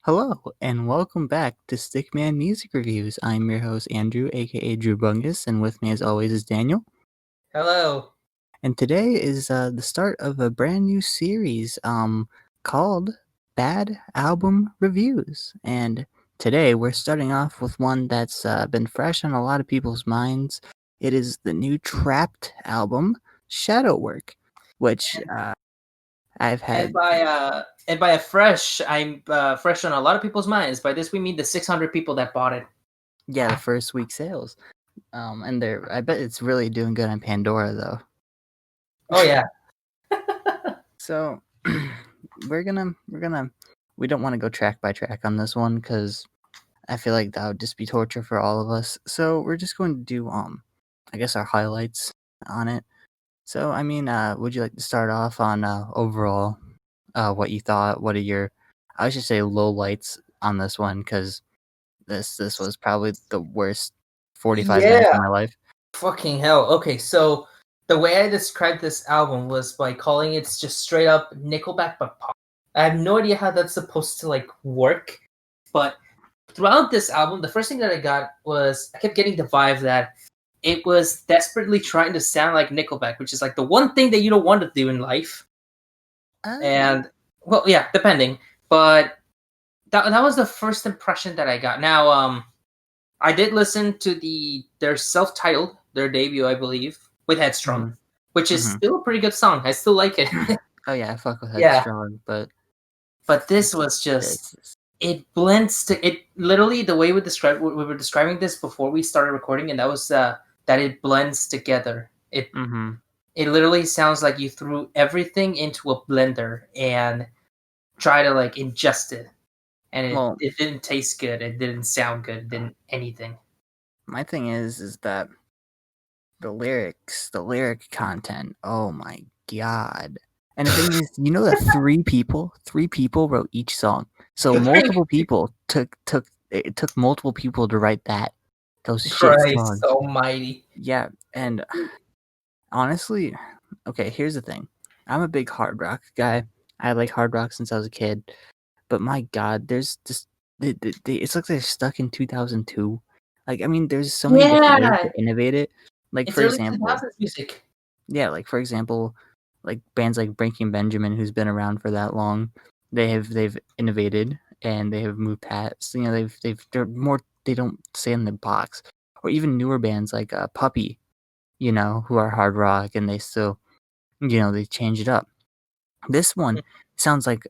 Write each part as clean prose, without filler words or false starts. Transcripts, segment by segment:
Hello, and welcome back to Stickman Music Reviews. I'm your host, Andrew, aka Drew Bungus, and with me, as always, is Daniel. Hello. And today is the start of a brand new series called Bad Album Reviews. And today, we're starting off with one that's been fresh on a lot of people's minds. It is the new Trapt album, Shadow Work, which I've And had. by a fresh, I'm fresh on a lot of people's minds. By this we mean the 600 people that bought it. Yeah, the first week sales. And I bet it's really doing good on Pandora though. Oh yeah. So we don't want to go track by track on this one because I feel like that would just be torture for all of us. So we're just going to do I guess our highlights on it. So I mean, would you like to start off on overall what you thought? What are your, I should say, low lights on this one, because this was probably the worst 45 minutes of Yeah. my life. Fucking hell. Okay, so the way I described this album was by calling it just straight up Nickelback but pop. I have no idea how that's supposed to like work, but throughout this album, the first thing that I got was I kept getting the vibe that it was desperately trying to sound like Nickelback, which is like the one thing that you don't want to do in life. And well, yeah, depending. But that was the first impression that I got. Now, I did listen to their self-titled, their debut, I believe, with Headstrong, which is still a pretty good song. I still like it. Oh yeah, I fuck with Yeah. Headstrong, but this was just it blends to it. Literally, the way we were describing this before we started recording, and that was that it blends together. It literally sounds like you threw everything into a blender and try to like ingest it, and it didn't taste good. It didn't sound good. It didn't anything. My thing is that the lyric content. Oh my god! And the thing is, you know that three people wrote each song. So multiple people it took multiple people to write those shit songs. Christ almighty. Yeah, and honestly, okay, here's the thing. I'm a big hard rock guy. I like hard rock since I was a kid. But my god, there's just it's like they're stuck in 2002. Like, I mean, there's so many different ways to innovate it. Like, It's for early example, 2000s music. yeah, like for example, like bands like Breaking Benjamin, who's been around for that long, they've innovated and they have moved past. You know, they're more, they don't stay in the box. Or even newer bands like Puppy, you know, who are hard rock and they still, you know, they change it up. This one sounds like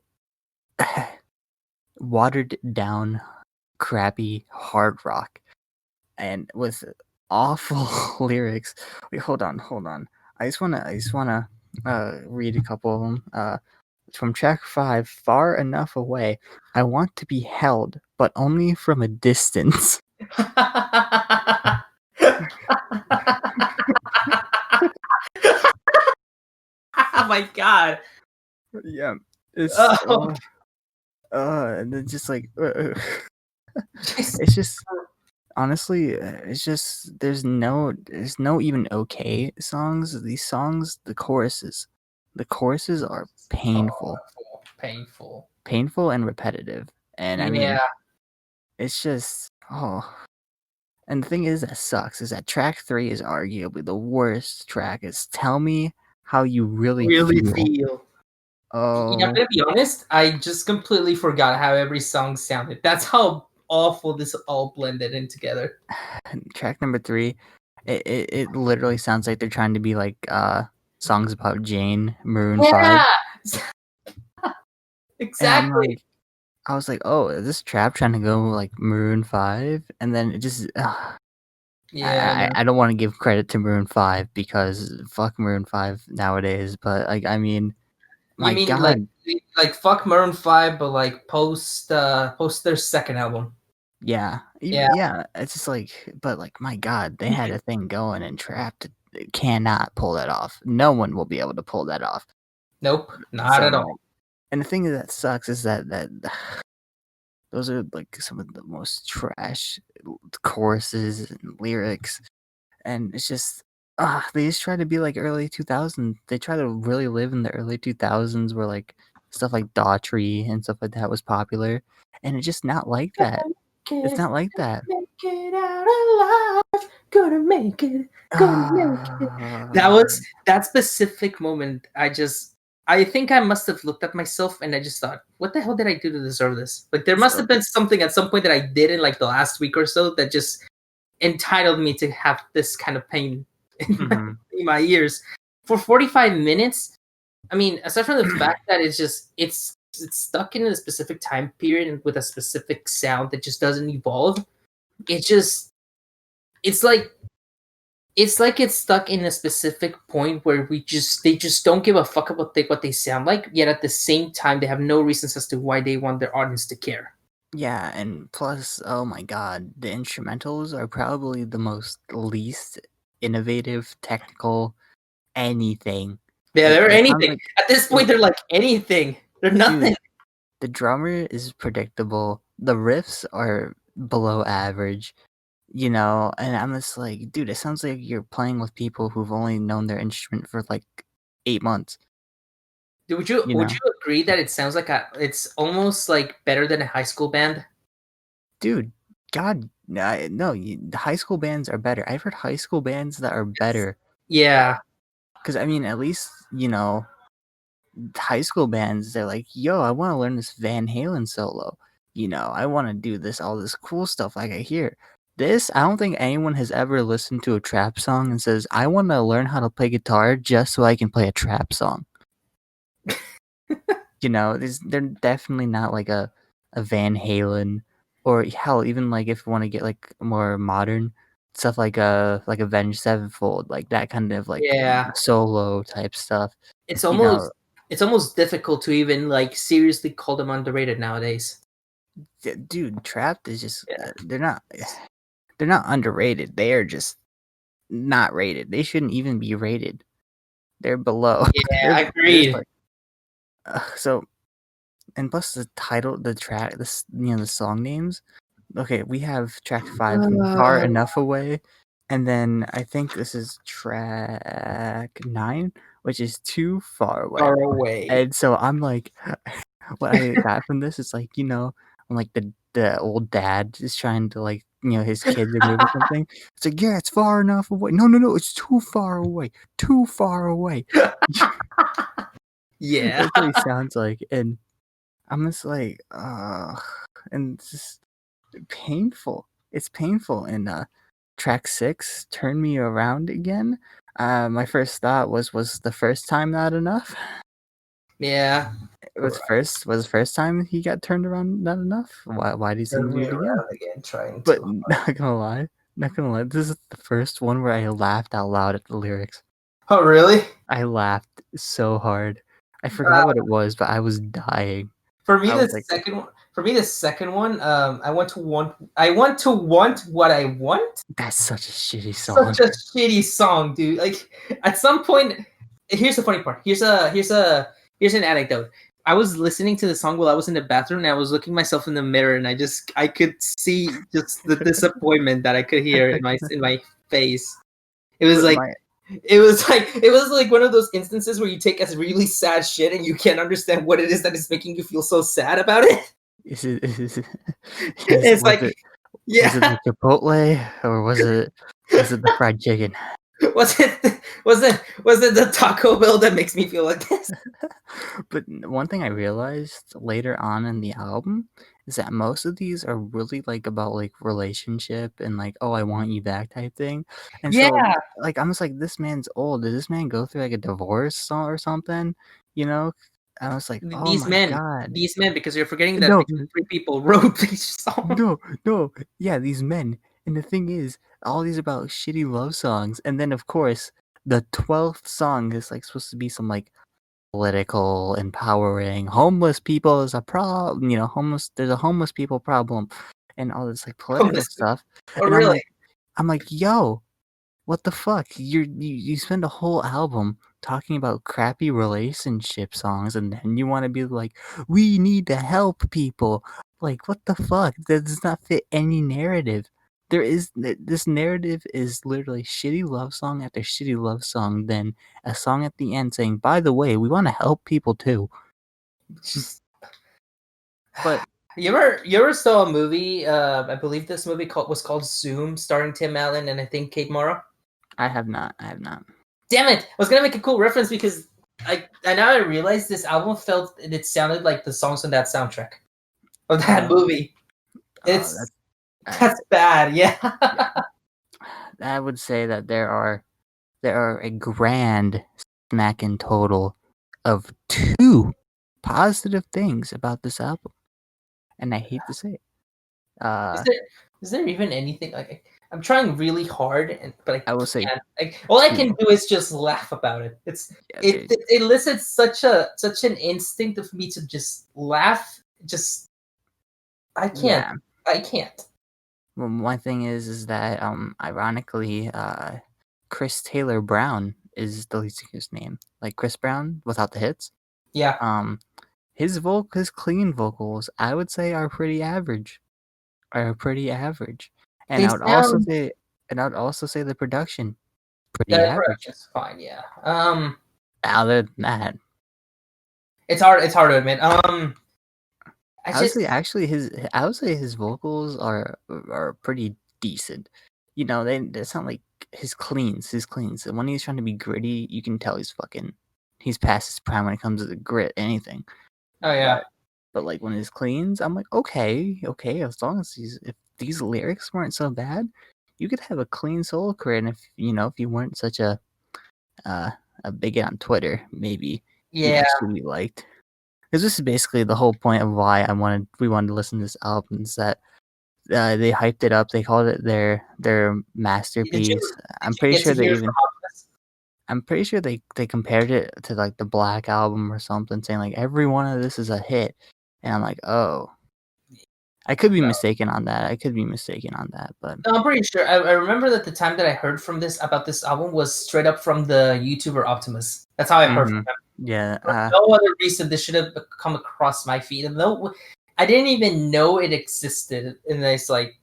watered down, crappy hard rock, and with awful lyrics. Wait, hold on. I just wanna read a couple of them. From track 5, "Far Enough Away." "I want to be held, but only from a distance." Oh my god. Yeah, it's and it's just like it's just, honestly, it's just there's no even okay songs. These songs, the choruses are painful, painful and repetitive. And I mean, it's just and the thing is that sucks is that track 3 is arguably the worst track. It's "Tell Me How You Really Feel." Oh, I'm gonna be honest, I just completely forgot how every song sounded. That's how awful this all blended in together. track number 3, it literally sounds like they're trying to be like songs about Jane, Maroon 5. Exactly. And I was like, oh, is this Trap trying to go like Maroon 5? And then it just Yeah. I don't want to give credit to Maroon 5 because fuck Maroon 5 nowadays, but like, I mean, my you mean god. like fuck Maroon 5 but like post their second album. Yeah. Yeah, it's just like, but like, my god, they had a thing going, and Trapt cannot pull that off. No one will be able to pull that off. Nope, not at all. And the thing that sucks is that those are like some of the most trash choruses and lyrics, and it's just they just try to be like early 2000s. They try to really live in the early 2000s where like stuff like Daughtry and stuff like that was popular, and it's just not like that. It's not like that. Make it out alive. Gonna make it. Gonna make it. Ah, That specific moment. I think I must have looked at myself and I just thought, what the hell did I do to deserve this? Like there must so have been something at some point that I did in like the last week or so that just entitled me to have this kind of pain mhm. in my ears for 45 minutes. I mean, aside from the fact that it's stuck in a specific time period and with a specific sound that just doesn't evolve. It just it's like it's stuck in a specific point where they just don't give a fuck about what they sound like. Yet at the same time, they have no reasons as to why they want their audience to care. Yeah, and plus, oh my god, the instrumentals are probably the most least innovative, technical anything. Yeah, they're It sounds anything like at this point. it, They're like anything. They're dude, nothing. the drummer is predictable. The riffs are below average, and I'm just like, dude, it sounds like you're playing with people who've only known their instrument for like 8 months, you Would know? you agree that it sounds like it's almost like better than a high school band? Dude, God, no, the high school bands are better. I've heard high school bands that are better. Yeah, Because, I mean, at least, high school bands, they're like, yo, I want to learn this Van Halen solo. I want to do all this cool stuff like I hear. This, I don't think anyone has ever listened to a trap song and says, I want to learn how to play guitar just so I can play a trap song. They're definitely not like a Van Halen, or hell, even like if you want to get like more modern stuff like Avenged Sevenfold, like that kind of like yeah. solo type stuff. It's You know, almost difficult to even like seriously call them underrated nowadays. dude, Trapped is just Yeah. they're not underrated. They are just not rated. They shouldn't even be rated. They're below. Yeah, There's agreed. like so, and plus the title, the track, the song names. Okay, we have track 5, Far Uh, Enough Away, and then I think this is track 9, which is Too Far Away. far away. And so I'm like, what I got from this is like, I'm like the old dad is trying to like, his kids are moving something. It's like, yeah, it's far enough away. No, no, no, it's too far away. Too far away. Yeah. That's what he sounds like. And I'm just like, and it's just painful. It's painful. And track 6, Turn Me Around Again. My first thought was the first time not enough? Yeah. Was the first time he got turned around not enough? Why does he Turn do me it again? around again, trying But to. not gonna lie, this is the first one where I laughed out loud at the lyrics. Oh, really? I laughed so hard. I Uh, forgot what it was, but I was dying. for me, I was like, the second one, I want to want what I want. that's such a shitty song. Such a shitty song, dude. Like at some point, here's the funny part. Here's an anecdote. I was listening to the song while I was in the bathroom, and I was looking myself in the mirror, and I could see just the disappointment that I could hear in my face. It was But like it was like one of those instances where you take a really sad shit and you can't understand what it is that is making you feel so sad about it. is it It's was like, it yeah, the Chipotle, or was it the fried chicken? was it the Taco Bell that makes me feel like this? But one thing I realized later on in the album is that most of these are really like about like relationship and like, oh, I want you back type thing. And so Yeah, like I'm just like, this man's old. Did this man go through like a divorce or something? You know? I was like, oh these my men, god. because you're forgetting that No, three people wrote these songs. no, no. Yeah, these men. And the thing is, all these about shitty love songs. And then of course, the 12th song is like supposed to be some like political, empowering, homeless people is a problem, there's a homeless people problem, and all this like Oh, political stuff. oh, And really? I'm like, yo, what the fuck? You spend a whole album talking about crappy relationship songs, and then you want to be like, we need to help people. Like, what the fuck? That does not fit any narrative. This narrative is literally shitty love song after shitty love song, then a song at the end saying, by the way, we want to help people too. Just, But you ever saw a movie? I believe this movie was called Zoom, starring Tim Allen and I think Kate Mara. I have not. I have not. Damn it! I was gonna make a cool reference because and now I realized this album it sounded like the songs on that soundtrack of that Oh, movie. It's that's I, that's bad, yeah. yeah. I would say that there are a grand smack in total of 2 positive things about this album, and I hate to say it. Is Uh, there is there even anything like I'm trying really hard but I I will say can't. All I 2. can do is just laugh about it. Yeah, It elicits such an instinct of me to just laugh. Just I can't. yeah. I can't. Well, one thing is that, ironically, Chris Taylor Brown is the lead singer's name, like Chris Brown without the hits. Yeah. Um, his clean vocals, I would say, are pretty average, and They I would also sound say the production, pretty the average. production's fine, yeah. Other than that, It's hard to admit. I I would say just actually his vocals are pretty decent. You know, they sound like his cleans. And when he's trying to be gritty, you can tell he's past his prime when it comes to the grit, anything. oh yeah. But like when his cleans, I'm like, okay, as long as if these lyrics weren't so bad, you could have a clean solo career. And if you weren't such uh, a bigot on Twitter, maybe you'd Yeah. actually be liked. Because this is basically the whole point of why we wanted to listen to this album is that they hyped it up. They called it their Did masterpiece. did you get to hear it from Optimus? I'm pretty sure they compared it to like the Black Album or something, saying like every one of this is a hit. And I'm like, oh, I could be mistaken on that. But No, I'm pretty sure. I remember that the time that I heard about this album was straight up from the YouTuber Optimus. That's how I heard from mhm. him. Yeah, For no other reason this should have come across my feed. And though I didn't even know it existed, and it's like,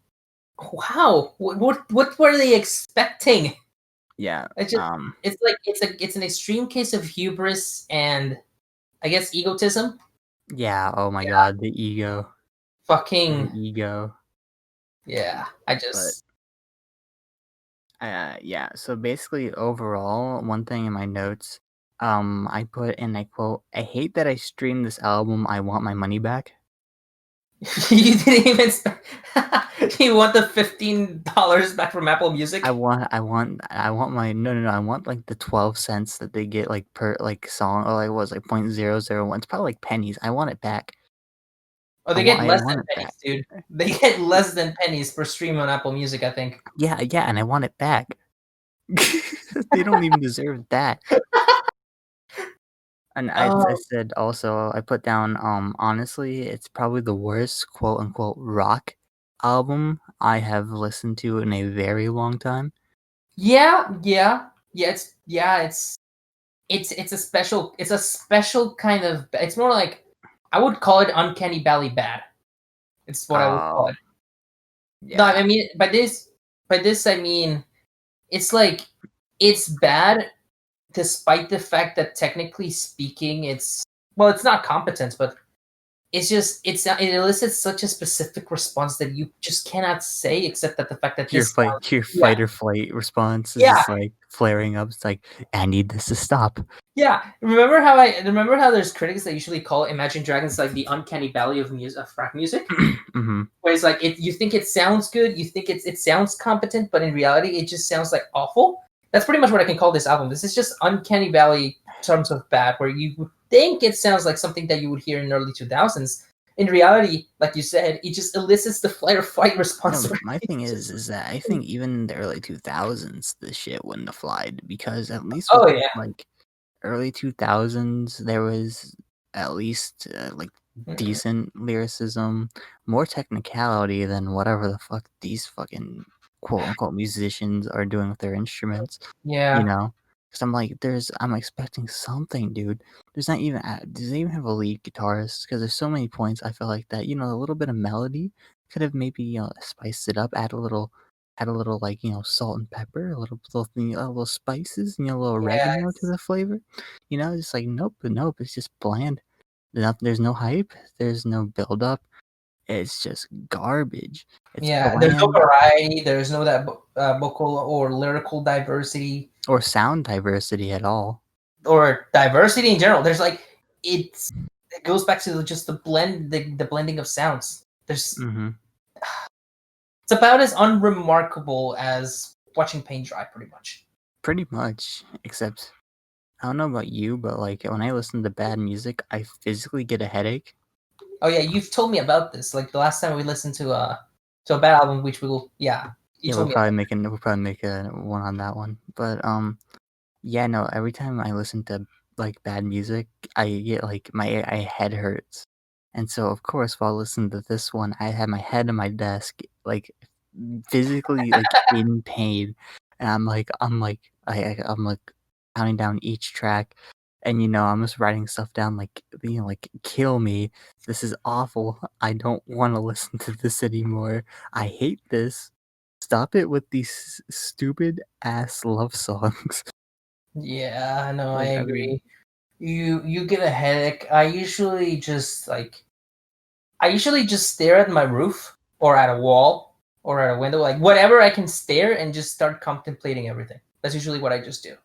wow, what were they expecting? yeah, It's just it's like it's an extreme case of hubris and I guess egotism. yeah. Oh my Yeah, God, the fucking ego. yeah. I But just yeah. So basically, overall, one thing in my notes, I put in I quote, "I hate that I streamed this album. I want my money back." you didn't even you want the $15 back from Apple Music? I want my no. I want like the 12 cents that they get like per like song, or like what was like 0.001. It's probably like pennies. I want it back. Oh, I they want get I less want than it back. pennies, dude. They get less than pennies per stream on Apple Music, I think. Yeah, yeah, and I want it back. They don't even deserve that. And I Oh, said also I put down, honestly, it's probably the worst quote unquote rock album I have listened to in a very long time. yeah. It's a special kind of. It's more like I would call it uncanny valley bad. It's what I would call Oh, it. No, I yeah. mean by this I mean it's like it's bad despite the fact that technically speaking it's not competence, but it elicits such a specific response that you just cannot say except that the fact that this sounds Your yeah, fight or flight response is yeah, just, like, flaring up. It's like, "I need this to stop." yeah. Remember how there's critics that usually call Imagine Dragons like the uncanny valley of music of rap music? Mhm. Where it's like you think it sounds good, you think it sounds competent, but in reality it just sounds like awful. That's pretty much what I can call this album. This is just uncanny valley in terms of bad, where you would think it sounds like something that you would hear in the early 2000s. In reality, like you said, it just elicits the flight or fight response. No, Where my thing it's just is that I think even in the early 2000s, this shit wouldn't have flied because at least with, oh yeah. like, early 2000s, there was at least, like, Mhm. decent lyricism, more technicality than whatever the fuck these fucking quote unquote musicians are doing with their instruments, you Yeah. know? Because I'm expecting something, dude. Does they even have a lead guitarist? Because there's so many points I feel like that, a little bit of melody could have maybe, spiced it up, add a little like, salt and pepper, a little spices, a little oregano to Yes. the flavor. Just like nope, it's just bland. There's no hype. There's no build up. It's just garbage. It's Yeah, there's no bland variety. There's no that vocal or lyrical diversity or sound diversity at all. or diversity in general. There's like it goes back to just the blending of sounds. There's Hmm. it's about as unremarkable as watching paint dry, pretty much. Pretty much, except I don't know about you, but like when I listen to bad music, I physically get a headache. Oh yeah, you've told me about this. Like the last time we listened to a bad album, which we will, yeah, you Yeah, told me about. we'll probably make a one on that one. But yeah, no, every time I listen to like bad music, I get like my head hurts. And so of course while listening to this one, I had my head on my desk, like physically like in pain. And I'm like counting down each track, and I'm just writing stuff down like like kill me. This is awful. I don't want to listen to this anymore. I hate this. Stop it with these stupid ass love songs. Yeah, no, I Like, I mean, agree. You get a headache. I usually just stare at my roof or at a wall or at a window, like whatever I can stare and just start contemplating everything. That's usually what I just do.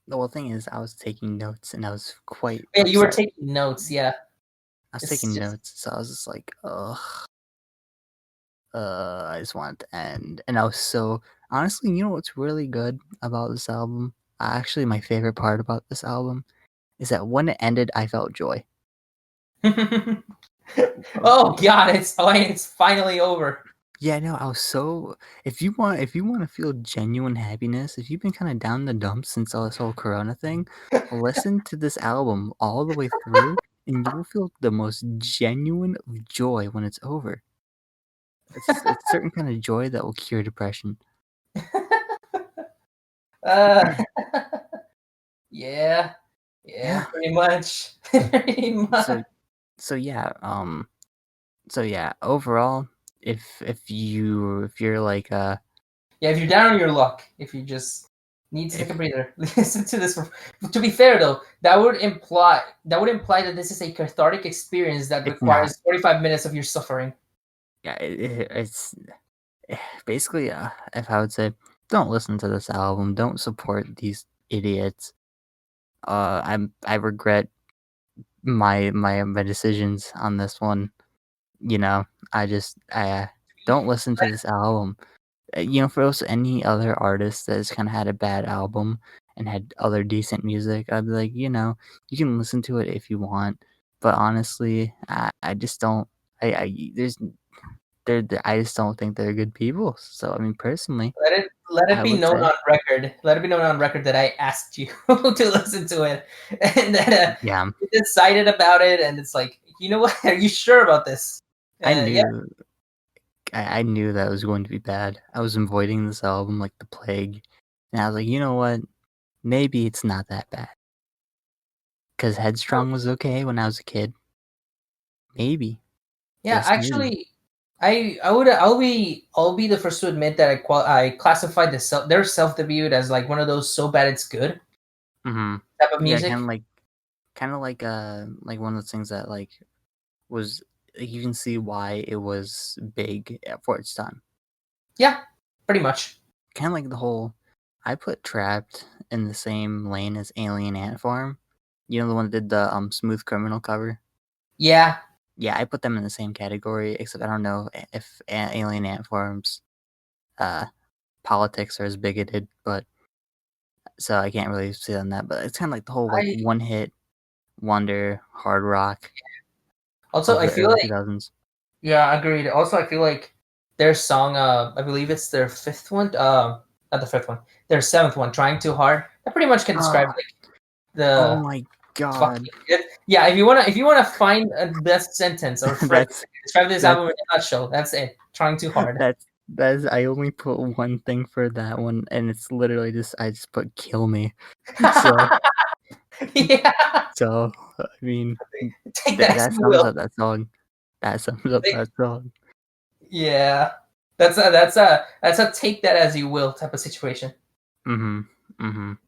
the whole thing is I was taking notes and I was quite Yeah, you were upset. taking notes. Yeah, I was it's taking just notes, so I was just like, ugh, I just want it to end. And I was so honestly, what's really good about this album? Actually, my favorite part about this album is that when it ended, I felt joy. Uh, oh god, it's finally over. Yeah, no, I was so. If you want to feel genuine happiness, if you've been kind of down the dumps since all this whole Corona thing, listen to this album all the way through, and you will feel the most genuine of joy when it's over. It's a certain kind of joy that will cure depression. uh, yeah, yeah, Yeah. pretty much, pretty So much. so yeah. So yeah. Overall, if you're like Yeah, if you're down on your luck, if you just need to take a if breather, listen to this. To be fair, though, that would imply that this is a cathartic experience that it's not. requires 45 minutes of your suffering. Yeah, it's basically, if I would say, don't listen to this album. Don't support these idiots. I regret my decisions on this one. You know, I don't listen to this album. For those any other artist that has kind of had a bad album and had other decent music, I'd be like, you can listen to it if you want. But honestly, I just don't. There's I just don't think they're good people. So I mean, personally, Let it I be would known say, on record. Let it be known on record that I asked you to listen to it, and that yeah, you decided about it. And it's like, you know what? Are you sure about this? I Yeah. knew I knew that was going to be bad. I was avoiding this album like the plague, and I was like, you know what? Maybe it's not that bad. Because Headstrong was okay when I was a kid. Maybe, Yeah, just maybe. actually, I'll be the first to admit that I classified their self debut as like one of those so bad it's good Mm-hmm. type of Yeah, music. kind of like one of those things that like was like, you can see why it was big for its time. Yeah, pretty much. Kind of like the whole. I put Trapped in the same lane as Alien Ant Farm. You know the one that did the Smooth Criminal cover. Yeah, Yeah, I put them in the same category. Except I don't know if Alien Ant Farm's uh politics are as bigoted, but so I can't really say on that. But it's kind of like the whole like I one hit wonder hard rock also of I the feel early like 2000s. yeah, agreed. Also, I feel like their song, I believe it's their fifth one, not the fifth one, their seventh one, "Trying Too Hard." That pretty much can describe Ah, like oh the my fucking god, yeah. If you wanna find a best sentence or phrase that's to describe this that's album in a nutshell, that's it. "Trying Too Hard." that's I only put one thing for that one, and it's literally just I just put "kill me." So Yeah, so I mean take that as that you sums will. up that song. That sums up that song. Yeah, that's a take that as you will type of situation. Mhm, mhm.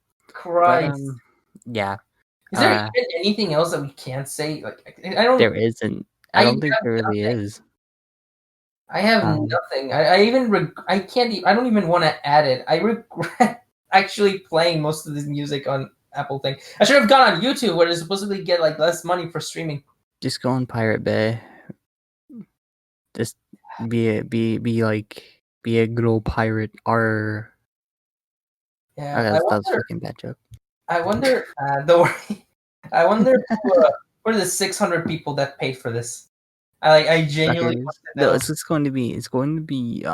But Christ. yeah. Is there Uh, even anything else that we can't say? Like, I don't. there isn't. I I don't think have there really nothing. is. I have Um, nothing. I even I can't. I don't even want to add it. I regret actually playing most of this music on Apple thing. I should have gone on YouTube where they supposedly get like less money for streaming. just go on Pirate Bay. Just be a good old pirate. R. Yeah, Okay, that's a fucking bad joke. I wonder. Don't worry. I wonder who are the 600 people that paid for this. I genuinely want Suckers. to No, know. it's going to be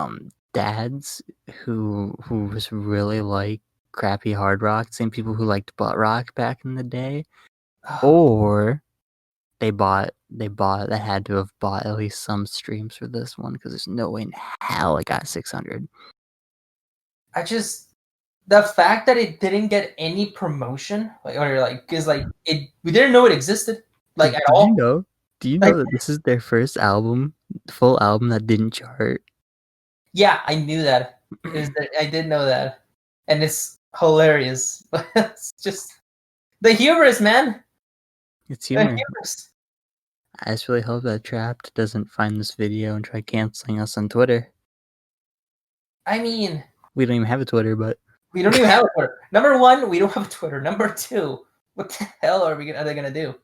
dads who just really like crappy hard rock, same people who liked butt rock back in the day, or they had to have bought at least some streams for this one because there's no way in hell it got 600. I just the fact that it didn't get any promotion, because we didn't know it existed, like at Did you all. know? Do you Like, know that this is their first album, full album that didn't chart? yeah, I knew that. I did know that, and it's hilarious. It's just the hubris, man. It's The humor. hubris. I just really hope that Trapt doesn't find this video and try canceling us on Twitter. I mean, We don't even have a Twitter, but we don't even have a Twitter. Number one, we don't have a Twitter. Number two, what the hell are they gonna do? these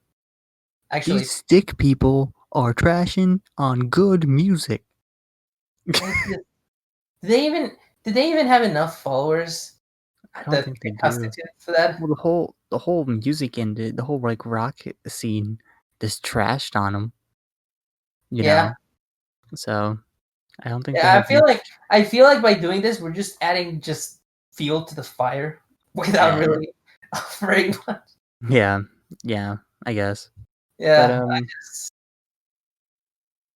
Actually, stick people are trashing on good music. it's just, did they even did they even have enough followers I don't that think they they do. constitute for that? Well, the whole music industry, the whole like rock scene, just trashed on them. You Yeah. know, so I don't think they Yeah, have much. I feel like by doing this, we're just adding just fuel to the fire without Uh, really offering much. yeah, yeah, I guess. But Yeah,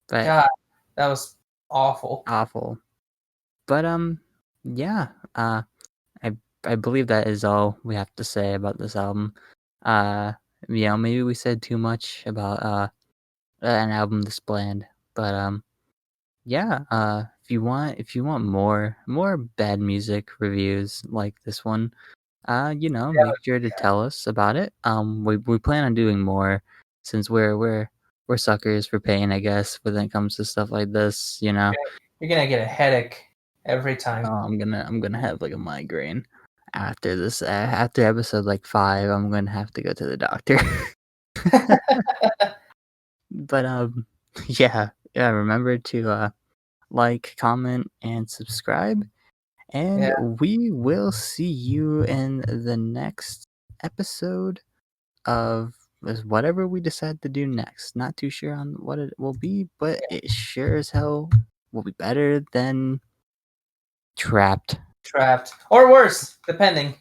but God, that was awful. awful. But yeah. I I believe that is all we have to say about this album. Uh, maybe we said too much about an album this bland, but yeah. If you want more bad music reviews like this one, make sure to tell us about it. We plan on doing more since we're suckers for pain, I guess, when it comes to stuff like this. You're gonna get a headache every time. Oh, I'm gonna have like a migraine after this. After episode like 5, I'm gonna have to go to the doctor. But yeah. Remember to like, comment, and subscribe, and Yeah, we will see you in the next episode of whatever we decide to do next. Not too sure on what it will be, but it sure as hell will be better than Trapped. trapped or worse, depending.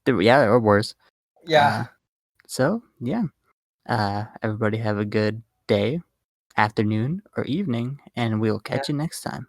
Yeah, or worse. Yeah. So yeah, everybody have a good day, afternoon, or evening, and we'll Yeah. catch you next time.